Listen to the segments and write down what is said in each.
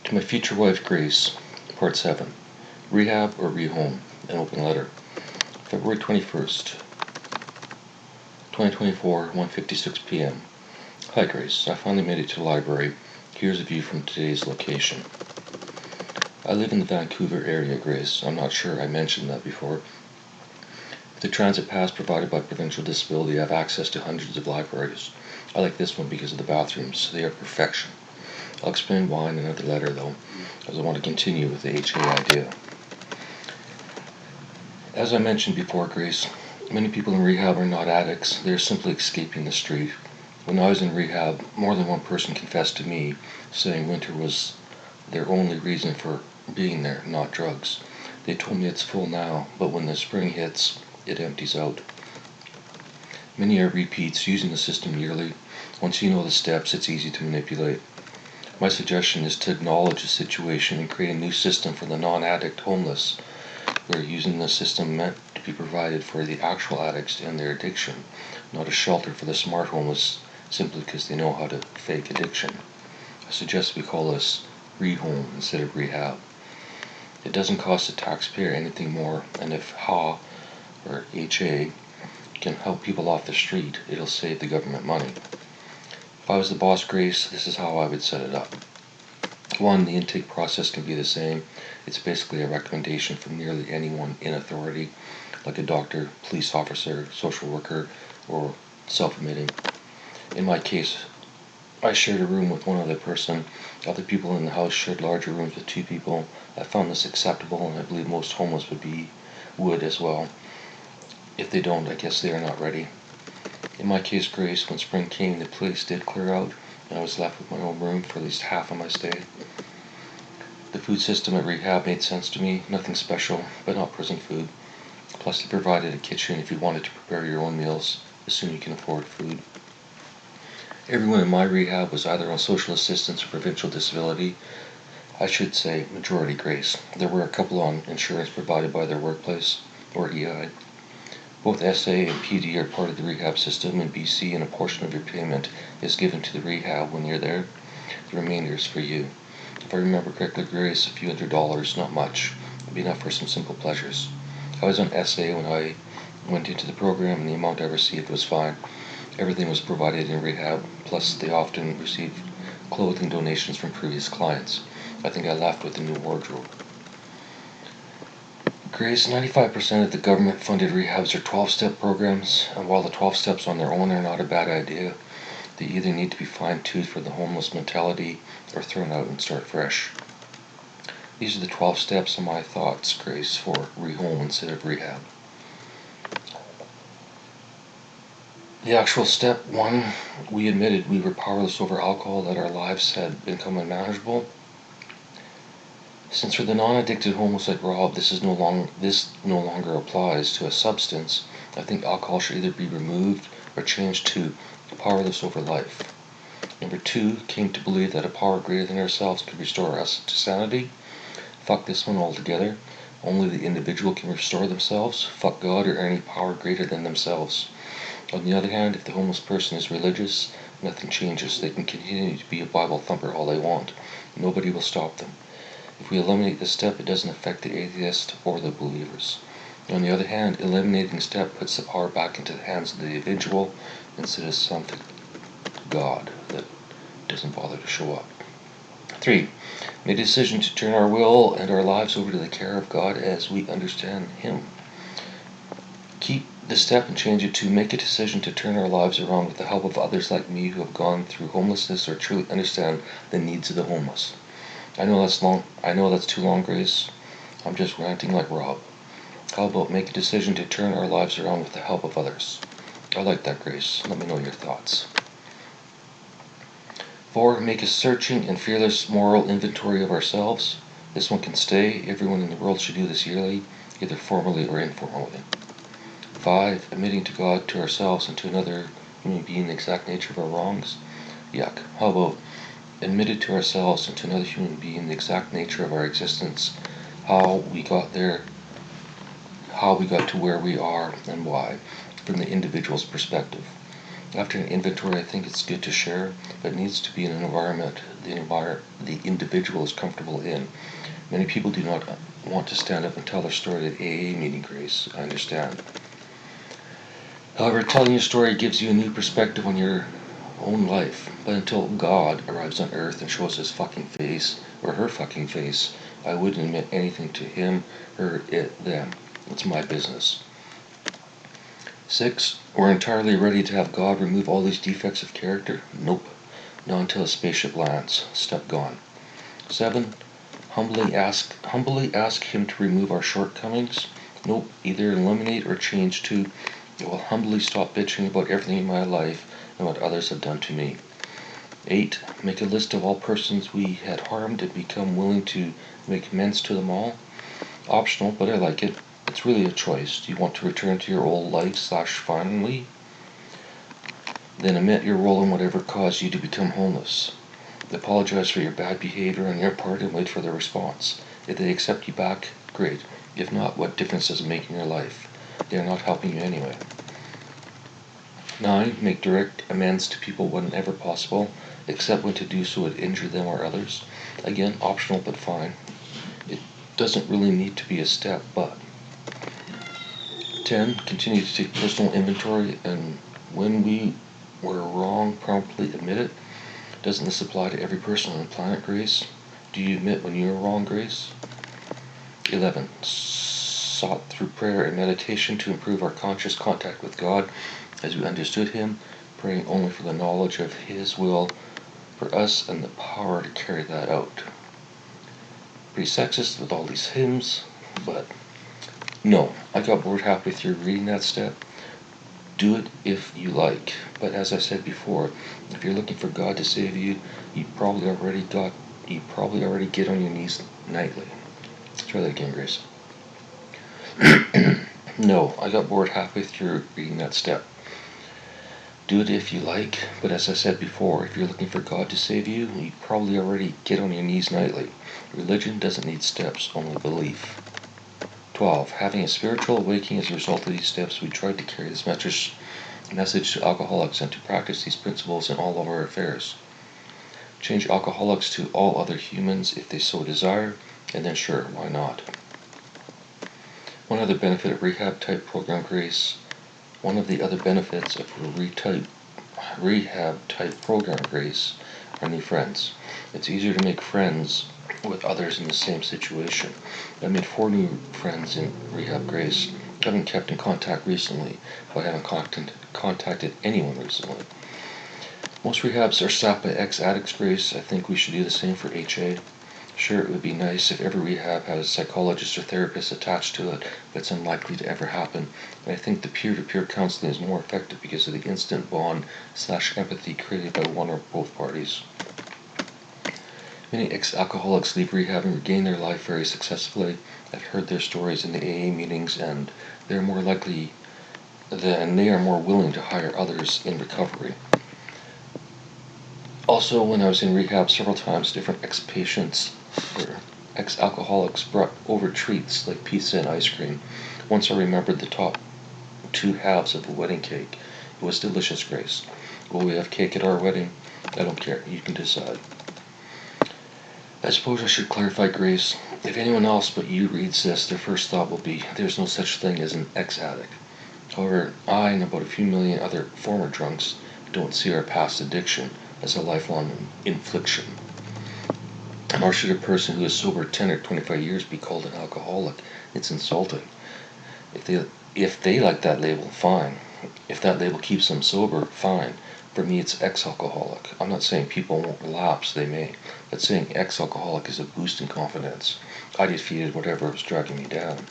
To my future wife, Grace, Part 7, Rehab or Rehome, an open letter. February 21st, 2024, 1:56 p.m. Hi Grace, I finally made it to the library. Here's a view from today's location. I live in the Vancouver area, Grace. I'm not sure I mentioned that before. With the transit pass provided by Provincial Disability, I have access to hundreds of libraries. I like this one because of the bathrooms. They are perfection. I'll explain why in another letter, though, as I want to continue with the HA idea. As I mentioned before, Grace, many people in rehab are not addicts. They are simply escaping the street. When I was in rehab, more than one person confessed to me, saying winter was their only reason for being there, not drugs. They told me it's full now, but when the spring hits, it empties out. Many are repeats, using the system yearly. Once you know the steps, it's easy to manipulate. My suggestion is to acknowledge the situation and create a new system for the non-addict homeless, where using the system meant to be provided for the actual addicts and their addiction, not a shelter for the smart homeless simply because they know how to fake addiction. I suggest we call this Rehome instead of Rehab. It doesn't cost the taxpayer anything more, and if HA or HA can help people off the street, it'll save the government money. If I was the boss, Grace, this is how I would set it up. 1. The intake process can be the same. It's basically a recommendation from nearly anyone in authority, like a doctor, police officer, social worker, or self-admitting. In my case, I shared a room with one other person. Other people in the house shared larger rooms with 2 people. I found this acceptable, and I believe most homeless would as well. If they don't, I guess they are not ready. In my case, Grace, when spring came, the place did clear out, and I was left with my own room for at least half of my stay. The food system at Rehab made sense to me. Nothing special, but not prison food. Plus, they provided a kitchen if you wanted to prepare your own meals, as soon as you can afford food. Everyone in my rehab was either on social assistance or provincial disability. I should say majority, Grace. There were a couple on insurance provided by their workplace, or EI. Both SA and PD are part of the rehab system in BC, and a portion of your payment is given to the rehab when you're there. The remainder is for you. If I remember correctly, Grace, a few $100s, not much. It'd be enough for some simple pleasures. I was on SA when I went into the program, and the amount I received was fine. Everything was provided in rehab, plus they often received clothing donations from previous clients. I think I left with a new wardrobe. Grace, 95% of the government-funded rehabs are 12-step programs, and while the 12 steps on their own are not a bad idea, they either need to be fine-tuned for the homeless mentality or thrown out and start fresh. These are the 12 steps of my thoughts, Grace, for Rehome instead of Rehab. The actual step 1, we admitted we were powerless over alcohol, that our lives had become unmanageable. Since for the non-addicted homeless like Rob, this no longer applies to a substance, I think alcohol should either be removed or changed to powerless over life. Number 2, came to believe that a power greater than ourselves could restore us to sanity. Fuck this one altogether. Only the individual can restore themselves. Fuck God or any power greater than themselves. On the other hand, if the homeless person is religious, nothing changes. They can continue to be a Bible thumper all they want. Nobody will stop them. If we eliminate this step, it doesn't affect the atheist or the believers. On the other hand, eliminating the step puts the power back into the hands of the individual instead of something, God, that doesn't bother to show up. 3, make a decision to turn our will and our lives over to the care of God as we understand Him. Keep the step and change it to make a decision to turn our lives around with the help of others like me who have gone through homelessness or truly understand the needs of the homeless. I know that's too long, Grace. I'm just ranting like Rob. How about make a decision to turn our lives around with the help of others? I like that, Grace. Let me know your thoughts. 4, make a searching and fearless moral inventory of ourselves. This one can stay. Everyone in the world should do this yearly, either formally or informally. 5, admitting to God, to ourselves, and to another human being the exact nature of our wrongs. Yuck. How about admitted to ourselves and to another human being the exact nature of our existence, how we got there, how we got to where we are, and why, from the individual's perspective. After an inventory, I think it's good to share, but it needs to be in an environment the individual is comfortable in. Many people do not want to stand up and tell their story at AA meeting, Grace. I understand. However, telling your story gives you a new perspective on your own life. But until God arrives on earth and shows his fucking face, or her fucking face, I wouldn't admit anything to him, her, it, them. It's my business. 6. We're entirely ready to have God remove all these defects of character? Nope. Not until a spaceship lands. Step gone. 7. Humbly ask him to remove our shortcomings? Nope. Either eliminate or change to, it will humbly stop bitching about everything in my life and what others have done to me. 8. Make a list of all persons we had harmed and become willing to make amends to them all? Optional, but I like it. It's really a choice. Do you want to return to your old life / family? Then admit your role in whatever caused you to become homeless. Apologize for your bad behavior on your part and wait for their response. If they accept you back, great. If not, what difference does it make in your life? They are not helping you anyway. 9. Make direct amends to people whenever possible, except when to do so would injure them or others. Again, optional but fine. It doesn't really need to be a step, but. 10. Continue to take personal inventory, and when we were wrong, promptly admit it. Doesn't this apply to every person on the planet, Grace? Do you admit when you are wrong, Grace? 11. Sought through prayer and meditation to improve our conscious contact with God as we understood him, praying only for the knowledge of his will for us and the power to carry that out. Pretty sexist with all these hymns, but no, I got bored halfway through reading that step. Do it if you like, but as I said before, if you're looking for God to save you, you probably already get on your knees nightly. Let's try that again, Grace. No, I got bored halfway through reading that step. Do it if you like, but as I said before, if you're looking for God to save you, you probably already get on your knees nightly. Religion doesn't need steps, only belief. 12. Having a spiritual awakening as a result of these steps, we tried to carry this message to alcoholics and to practice these principles in all of our affairs. Change alcoholics to all other humans if they so desire, and then sure, why not? One other benefit of Rehab type program, Grace. One of the other benefits of Rehab type program, Grace, are new friends. It's easier to make friends with others in the same situation. I made 4 new friends in Rehab, Grace. I haven't kept in contact recently, but I haven't contacted anyone recently. Most rehabs are staffed by ex-addicts, Grace. I think we should do the same for HA. Sure, it would be nice if every rehab had a psychologist or therapist attached to it, but it's unlikely to ever happen. And I think the peer-to-peer counseling is more effective because of the instant bond / empathy created by one or both parties. Many ex-alcoholics leave rehab and regain their life very successfully. I've heard their stories in the AA meetings, and they are more willing to hire others in recovery. Also, when I was in rehab several times, different ex-patients or ex-alcoholics brought over treats like pizza and ice cream. Once I remembered the top 2 halves of a wedding cake. It was delicious, Grace. Will we have cake at our wedding? I don't care. You can decide. I suppose I should clarify, Grace. If anyone else but you reads this, their first thought will be, there's no such thing as an ex-addict. However, I and about a few million other former drunks don't see our past addiction as a lifelong infliction. Nor should a person who is sober 10 or 25 years be called an alcoholic. It's insulting. If they like that label, fine. If that label keeps them sober, fine. For me, it's ex-alcoholic. I'm not saying people won't relapse, they may, but saying ex-alcoholic is a boost in confidence. I defeated whatever was dragging me down.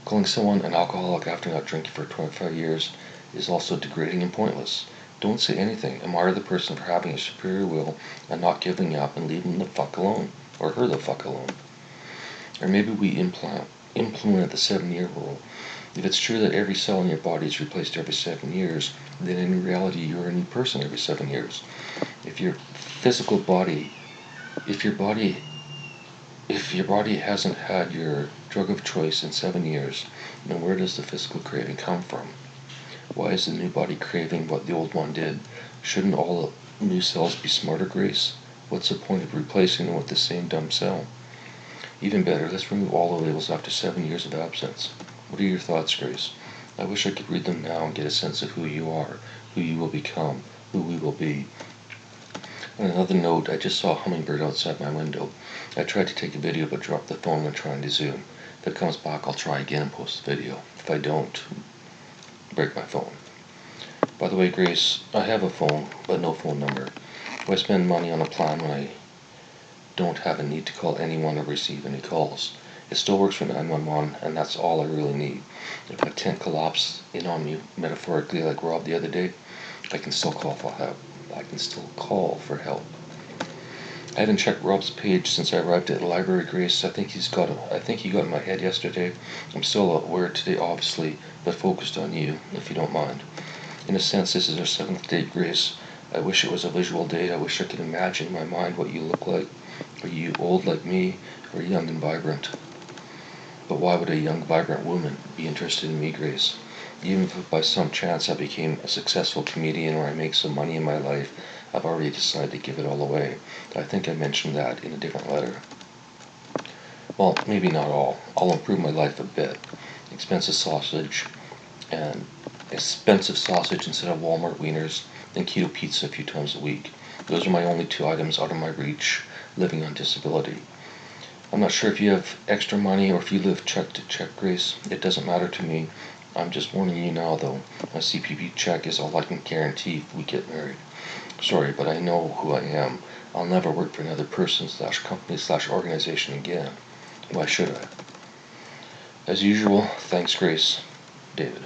Calling someone an alcoholic after not drinking for 25 years is also degrading and pointless. Don't say anything. Admire the person for having a superior will and not giving up and leaving the fuck alone, or her the fuck alone. Or maybe we implement the 7-year rule. If it's true that every cell in your body is replaced every 7 years, then in reality you're a new person every 7 years. If your body hasn't had your drug of choice in 7 years, then where does the physical craving come from? Why is the new body craving what the old one did? Shouldn't all new cells be smarter, Grace? What's the point of replacing them with the same dumb cell? Even better, let's remove all the labels after 7 years of absence. What are your thoughts, Grace? I wish I could read them now and get a sense of who you are, who you will become, who we will be. On another note, I just saw a hummingbird outside my window. I tried to take a video but dropped the phone when trying to zoom. If it comes back, I'll try again and post the video. If I don't, break my phone. By the way, Grace, I have a phone, but no phone number. Why spend money on a plan when I don't have a need to call anyone or receive any calls? It still works for 911, and that's all I really need. If my tent collapsed in on me, metaphorically like Rob the other day, I can still call for help. I haven't checked Rob's page since I arrived at the library, Grace. I think he got in my head yesterday. I'm still aware today, obviously, but focused on you, if you don't mind. In a sense, this is our 7th date, Grace. I wish it was a visual date. I wish I could imagine in my mind what you look like. Are you old like me, or young and vibrant? But why would a young, vibrant woman be interested in me, Grace? Even if by some chance I became a successful comedian or I make some money in my life, I've already decided to give it all away. I think I mentioned that in a different letter. Well, maybe not all. I'll improve my life a bit. Expensive sausage and expensive sausage instead of Walmart wieners, and keto pizza a few times a week. Those are my only 2 items out of my reach, living on disability. I'm not sure if you have extra money or if you live check to check, Grace. It doesn't matter to me. I'm just warning you now, though. My CPP check is all I can guarantee if we get married. Sorry, but I know who I am. I'll never work for another person / company / organization again. Why should I? As usual, thanks, Grace. David.